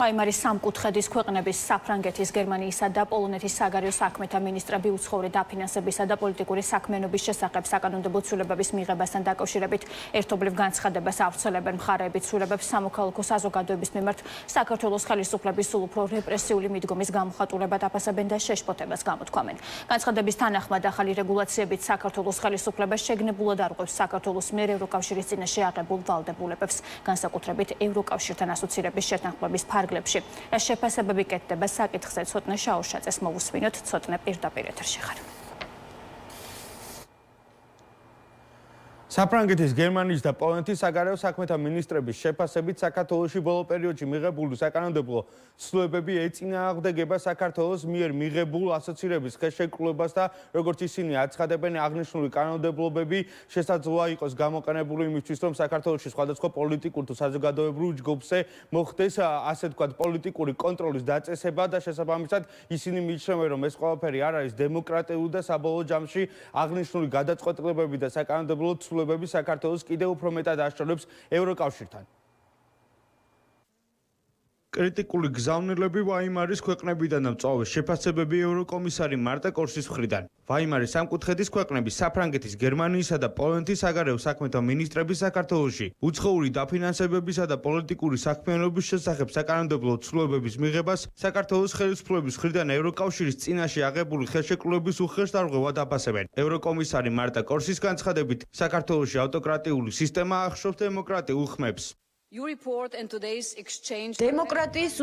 ვაიმარის სამკუთხედის ქვეყნების საფრანგეთის, გერმანიისა და პოლონეთის საგარეო საქმეთა მინისტრები უცხოური დაფინანსებისა და პოლიტიკური საქმიანობის შესახებ საკანონმდებლო ცვლილებების მიღებასთან დაკავშირებით ერთობლივ განცხადებას ავრცელებენ. მხარეები ცვლილებებს სამოქალაქო საზოგადოების მიმართ საქართველოს ხელისუფლების სულ უფრო რეპრესიული მიდგომის გამოხატულებად აფასებენ და შეშფოთებას გამოთქვამენ. განცხადების თანახმად ახალი რეგულაციებით საქართველოს ხელისუფლება შეგნებულად არღვევს საქართველოს მიერ ევროკავშირის წინაშე აღებულ ვალდებულებებს, განსაკუთრებით ევროკავშირთან ასოცირების შეთანხმების ფარგლებში. ეს შეფასებები კეთდება საკითხზე ცოტნე შაუშაძეს მოვუსმინოთ ცოტნე პირდაპირ ეთერში ხარ. საფრანგეთის, გერმანიის და პოლონეთის საგარეო საქმეთა მინისტრების შეფასებით საქართველოში ბოლო პერიოდში მიღებული საკანონმდებლო ცვლილებები ეწინააღმდეგება საქართველოს მიერ მიღებულ ასოცირების ხელშეკრულებას და როგორც ისინი აცხადებენ, აღნიშნული კანონმდებლობები შესაძლოა იყოს გამოყენებული იმისთვის, რომ საქართველოში სხვადასხვა პოლიტიკურ თუ საზოგადოებრივ ჯგუფზე მოხდეს ასე ვთქვათ პოლიტიკური კონტროლის დაწესება და შესაბამისად ისინი მიიჩნევენ, რომ ეს ყველაფერი არ არის დემოკრატიული და საბოლოო ჯამში აღნიშნული გადაწყვეტილებები და საკანონმდებლო ცვლილებები საქართველოს კიდევ უფრო მეტად აშორებს ევროკავშირთან. კრიტიკული გზავნილები ვაიმარის ქვეყნებიდან მწვავე შეფასებები ევროკომისარი მარტა კორსის მხრიდან. ვაიმარის სამკუთხედის ქვეყნების საფრანგეთის, გერმანიისა და პოლონეთის საგარეო საქმეთა მინისტრები საქართველოში უცხოური დაფინანსებებისა და პოლიტიკური საქმიანობის შესახებ საკანონმდებლო ცვლილებების მიღებას საქართველოს ხელისუფლების მხრიდან ევროკავშირის წინაშე აღებული ხელშეკრულების უხეშდარღვევად აფასებენ. ევროკომისარი მარტა კორსის განცხადებით, საქართველოში ავტოკრატიული სისტემა ახშობს დემოკრატიულ ხმებს. დემოკრატიის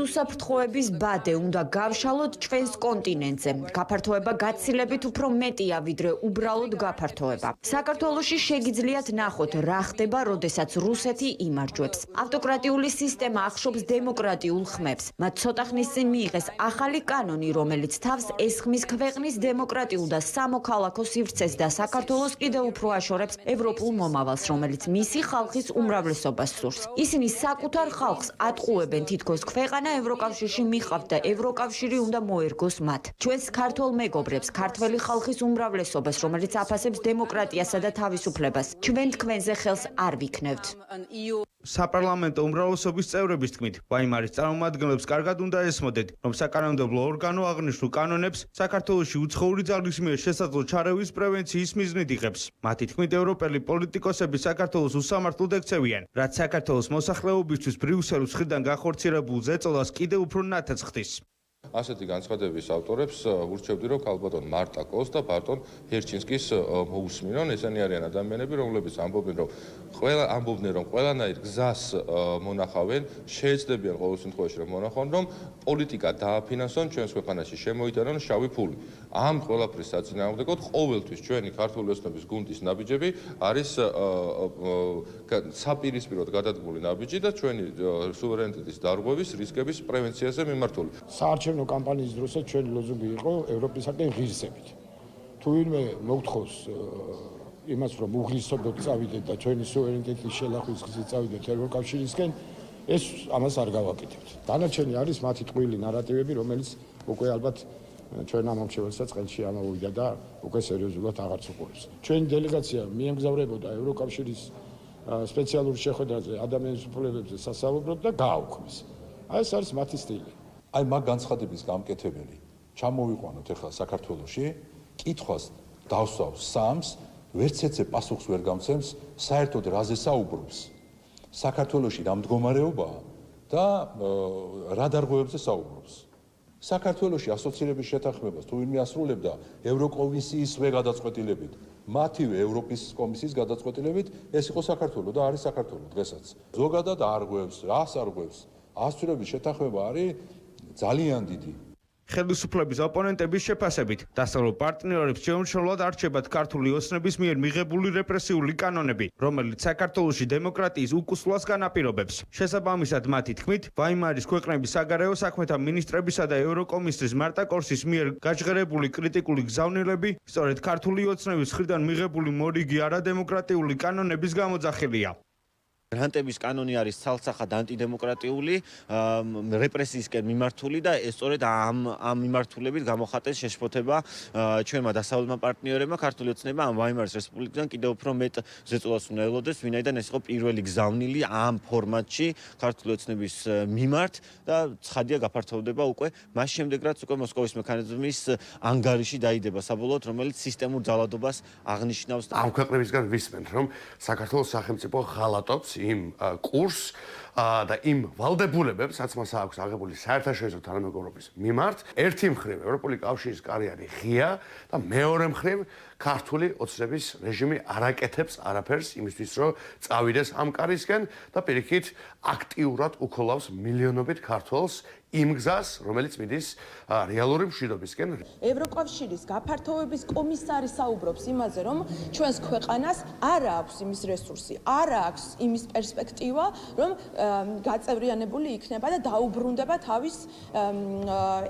უსაფრთხოების ბადე უნდა გავშალოთ ჩვენს კონტინენტზე. გაფართოება გაცილებით უფრო მეტია, ვიდრე უბრალოდ გაფართოება. საქართველოში შეგიძლიათ ნახოთ, რა ხდება, როდესაც რუსეთი იმარჯვებს. ავტოკრატიული სისტემა ახშობს დემოკრატიულ ხმებს. მათ ცოტა ხნის წინ მიიღეს ახალი კანონი, რომელიც თავს ესხმის ქვეყნის დემოკრატიულ და სამოქალაქო სივრცეს და საქართველოს კიდევ უფრო აშორებს ევროპულ მომავალს, რომელიც მისი ხალხის უმრავლესობას სურს. ისინი საკუთარ ხალხს ატყუებენ, თითქოს ქვეყანა ევროკავშირში მიყავთ და ევროკავშირი უნდა მოერგოს მათ. ჩვენს ქართველ მეგობრებს, ქართველი ხალხის უმრავლესობას, რომელიც აფასებს დემოკრატიასა და თავისუფლებას, ჩვენ თქვენზე ხელს არ ვიქნევთ. საპარლამენტო უმრავლესობის წევრების თქმით, ვაიმარის წარმომადგენლებს კარგად უნდა ესმოდეთ, რომ საკანონმდებლო ორგანო აღნიშნულ კანონებს საქართველოში უცხოური ძალის მიერ შესაძლო ჩარევის პრევენციის მიზნით იღებს. მათი თქმით, ევროპელი პოლიტიკოსები საქართველოს უსამართლოდ ექცევიან, რაც საქართველოს მოსახლეობისთვის ბრიუსელის მხრიდან გახორციელებულ ზეწოლას კიდევ უფრო ნათელს ხდის. ასეთი განცხადების ავტორებს ვურჩევდი, რომ ქალბატონ მარტა კოს და ბარტონ ჰერჩინსკის მოусმინონ. ესენი არიან ადამიანები, რომლებიც ამბობენ, რომ ყველანაირ გზას მონახავენ, შეეცდებიან ყოველ შემთხვევაში რომ მონახონ, რომ პოლიტიკა დააფინანსონ ჩვენს ქვეყანაში, შემოიტანონ შავი ფული. ამ ყველაფრის საწინააღმდეგოდ ყოველთვის ჩვენი ქართული ოცნების გუნდის ნაბიჯები არის საპირისპიროდ გადადგმული ნაბიჯი და ჩვენი სუვერენიტეტის დარღვევის რისკების პრევენციაზე მიმართული. საარჩევნო კამპანიის დროსაც ჩვენი ლოზუნგი იყო ევროპისაკენ ღირსებით. თუ ვინმე მოგთხოვს იმას, რომ უღირსოდოთ წავიდეთ და ჩვენი სუვერენიტეტის შელახვის გზით წავიდეთ ევროკავშირისკენ, ეს ამას არ გავაკეთებთ. დანარჩენი არის მათი ტყუილი ნარატივები, რომელიც უკვე ალბათ ჩვენ ამ მომხმარებელსაც ყელში ამოვიდა და უკვე სერიოზულად აღარც უყურებს. ჩვენი დელეგაცია მიემგზავრებოდა ევროკავშირის სპეციალურ შეხვედრაზე ადამიანის უფლებებზე სასწავლებლად და გააუქმეს. ეს არის მათი სტილი. აი მაგ განცხადების გამკეთებელი ჩამოვიყვანოთ ახლა საქართველოში, კითხვას დავსვავს სამს, ვერც ერთზე პასუხს ვერ გამცემს, საერთოდ რაზე საუბრობს. საქართველოში რა მდგომარეობაა და რა დარღვევებზე საუბრობს. საქართველოში ასოცირების შეთანხმებას თუ ვინმე ასრულებდა ევროკომისიისვე გადაწყვეტილებით, მათივე ევროპის კომისიის გადაწყვეტილებით, ეს იყო საქართველო და არის საქართველო დღესაც. ზოგადად არღვევს, რას არღვევს? ასოცირების შეთანხმება არის ძალიან დიდი. ხელისუფლების ოპონენტების შეფასებით, დასავლურ პარტნიორებს შეუმჩნევლად არჩევათ ქართული ოცნების მიერ მიღებული რეპრესიული კანონები, რომელიც საქართველოში დემოკრატიის უკუსლას განაპირობებს. შესაბამისად, მათი თქმით, ვაიმარის ქვეყნების საგარეო საქმეთა მინისტრებისა და ევროკომისრის მარტა კორსის მიერ გაჟღერებული კრიტიკული გზავნილები, სწორედ ქართული ოცნების მხრიდან მიღებული მორიგი არადემოკრატიული კანონების გამოძახილია. გრანტების კანონი არის ცალსახად ანტიდემოკრატიული, რეპრესიისკენ მიმართული და ეს სწორედ ამ მიმართულებით გამოხატეს შეშფოთება ჩვენმა დასავლელმა პარტნიორებმა ქართული ოცნება ამ ვაიმარის რესპუბლიკიდან კიდევ უფრო მეტ ზეწოლას უნდა ელოდეს, ვინაიდან ეს იყო პირველი გზავნილი ამ ფორმატში ქართული ოცნების მიმართ და ცხადია გაფართოვდება უკვე მას შემდეგ, რაც უკვე მოსკოვის მექანიზმის ანგარიში დაიდება საბოლოოდ, რომელიც სისტემურ ძალადობას აღნიშნავს. ამ ქვეყნებისგან ვისმენთ, რომ საქართველოს სახელმწიფო ღალატობს იმ კურსს და იმ ვალდებულებებს, რაც მას აქვს აღებული საერთაშორისო თანამეგობრობის მიმართ, ერთი მხრივ ევროპული კავშირის კარიანი ღია და მეორე მხრივ ქართული ოცნების რეჟიმი არაკეთებს არაფერს იმისთვის, რომ წავიდეს ამ კარისკენ და პირიქით აქტიურად უქოლავს მილიონობით ქართველს იმ გზას, რომელიც მიდის რეალური მშვიდობისკენ. ევროკავშირის გაფართოების კომისარი საუბრობს იმაზე, რომ ჩვენს ქვეყანას არ აქვს იმის რესურსი, არ აქვს იმის პერსპექტივა, რომ გაწევრიანებული იქნება და დაუბრუნდება თავის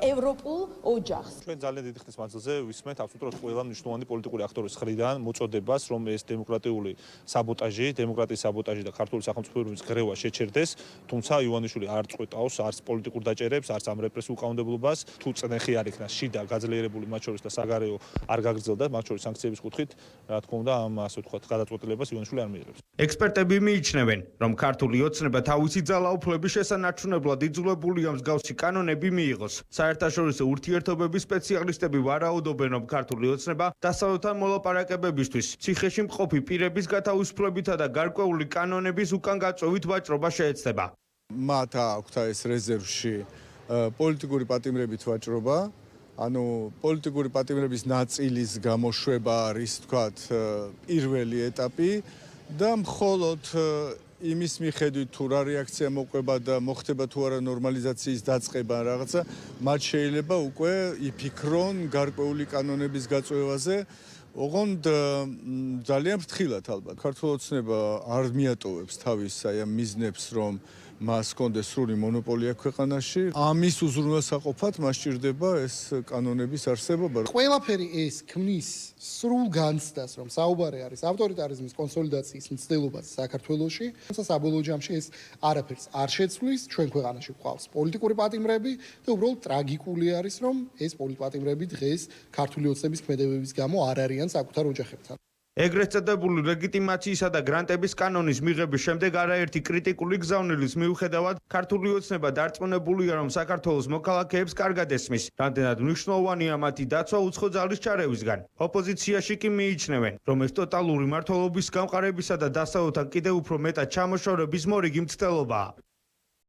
ევროპულ ოჯახს. ჩვენ ძალიან დიდი ხნის მანძილზე ვისმენთ აბსოლუტურად ყველა მნიშვნელოვანი პოლიტიკური აქტორის მხრიდან მოწოდებას, რომ ეს დემოკრატიული საბოტაჟი, დემოკრატიის საბოტაჟი და ქართული სახელმწიფოების ღრევა შეჩერდეს, თუმცა ივანიშვილი არ წყვეტავს არც პოლიტიკურ დაჭერებს, არც ამ რეპრესიულ კანონმდებლობას, თუ წნეხი არ იქნა შიდა გაძლიერებული მათ შორის და საგარეო არ გაგრძელდა მათ შორის სანქციების კუთხით, რა თქმა უნდა, ამ ასე ვთქვათ, გადაწყვეტილებას ივანიშვილი არ მიიღებს. ექსპერტები მიიჩნევენ, რომ ქართული ოცნება თავისი ძალაუფლების შესანარჩუნებლად იძულებულია მსგავსი კანონები მიიღოს. საერთაშორისო ურთიერთობების სპეციალისტები ვარაუდობენ, რომ ქართული ოცნება დასავლეთთან მოლაპარაკებებისთვის ციხეში მყოფი პირების გათავისუფლებითა და გარკვეული კანონების უკან გაწვევით ვაჭრობა შეეცდება. მათ აქვთ ეს რეზერვში პოლიტიკური პატიმრებით ვაჭრობა, ანუ პოლიტიკური პატიმრების ნაწილის გამოშვება არის, თქვათ, პირველი ეტაპი და მხოლოდ იმის მიხედვით თუ რა რეაქცია მოყვება და მოხდება თუ არა ნორმალიზაციის დაწყება რაღაცა, მათ შეიძლება უკვე იფიქრონ გარკვეული კანონების გაწევაზე. ოღონდ ძალიან ფრთხილად ალბათ. ქართული ოცნება არ მიატოვებს თავის აი ამ მიზნებს, რომ მას კონდეს სრული მონოპოლია ქვეყანაში. ამის უზრუნველსაყოფად მას სჭირდება ეს კანონების არსებობა. ყველაფერი ეს ქმნის სრულ განცდას, რომ საუბარი არის ავტორიტარიზმის კონსოლიდაციის მცდელობაზე საქართველოში. თუმცა საბოლოო ჯამში ეს არაფერს არ შეცვლის. ჩვენ ქვეყანაში გვყავს პოლიტიკური პატიმრები და უბრალოდ ტრაგიკული არის, რომ ეს პოლიტიკური პატიმრები დღეს ქართული ოცნების ქმედებების გამო არ არიან საკუთარ ოჯახებთან. ეგრეთ წოდებული ლეგიტიმაციისა და გრანტების კანონის მიღების შემდეგ არაერთი კრიტიკული გზავნილის მიუხედავად ქართული ოცნება დარწმუნებულია, რომ საქართველოს მოქალაქეებს კარგად ესმის. რამდენად მნიშვნელოვანია მათი დაცვა უცხო ძალის ჩარევისგან. ოპოზიციაში კი მიიჩნევენ, რომ ეს ტოტალური მმართველობის გამყარებისა და დასავლეთთან კიდევ უფრო მეტად ჩამოშორების მორიგი მცდელობაა.